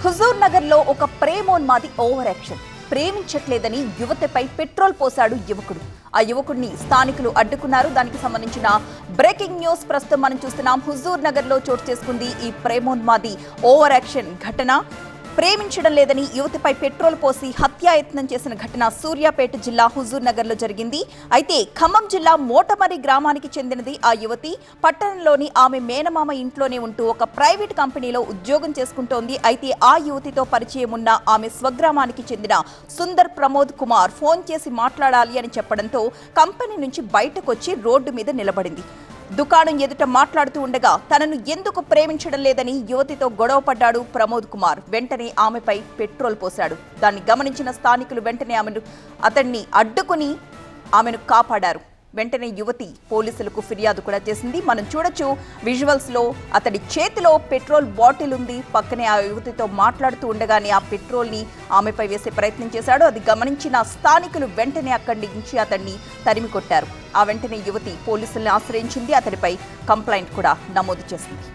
హుజూర్ నగర్ లో ఒక ప్రేమోన్మాది over action. ప్రేమించట్లేదని యువతిపై petrol పోశాడు యువకుడు. ఆ యువకుడిని స్థానికులు అడ్డుకున్నారు. దానికి సంబంధించిన బ్రేకింగ్ న్యూస్ ప్రస్తుతం మనం చూస్తున్నాం. హుజూర్ నగర్ లో చోటు చేసుకుంది ఈ ప్రేమోన్మాది ఓవర్ యాక్షన్ ఘటన. ప్రేమించడం లేదని యువతిపై పెట్రోల్ పోసి హత్యాయత్నం చేసిన ఘటన సూర్యాపేట జిల్లా హుజూర్ నగర్ లో జరిగింది. అయితే ఖమ్మం జిల్లా మోటమరి గ్రామానికి చెందినది ఆ యువతి. పట్టణంలోని ఆమె మేనమామ ఇంట్లోనే ఉంటూ ఒక ప్రైవేట్ కంపెనీలో ఉద్యోగం చేసుకుంటోంది. అయితే ఆ యువతితో పరిచయం ఉన్న ఆమె స్వగ్రామానికి చెందిన సుందర్ ప్రమోద్ కుమార్ ఫోన్ చేసి మాట్లాడాలి అని చెప్పడంతో కంపెనీ నుంచి బయటకొచ్చి రోడ్డు మీద నిలబడింది. దుకాణం ఎదుట మాట్లాడుతూ ఉండగా తనను ఎందుకు ప్రేమించడం లేదని యువతితో గొడవ పడ్డాడు ప్రమోద్ కుమార్. వెంటనే ఆమెపై పెట్రోల్ పోశాడు. దాన్ని గమనించిన స్థానికులు వెంటనే అతన్ని అడ్డుకుని ఆమెను కాపాడారు. వెంటనే యువతి పోలీసులకు ఫిర్యాదు కూడా చేసింది. మనం చూడొచ్చు విజువల్స్ లో అతడి చేతిలో పెట్రోల్ బాటిల్ ఉంది. పక్కనే ఆ యువతితో మాట్లాడుతూ ఉండగానే ఆ పెట్రోల్ ని ఆమెపై వేసే ప్రయత్నం చేశాడు. అది గమనించిన స్థానికులు వెంటనే అక్కడి నుంచి అతన్ని తరిమి కొట్టారు. ఆ వెంటనే యువతి పోలీసుల్ని ఆశ్రయించింది. అతడిపై కంప్లైంట్ కూడా నమోదు చేసింది.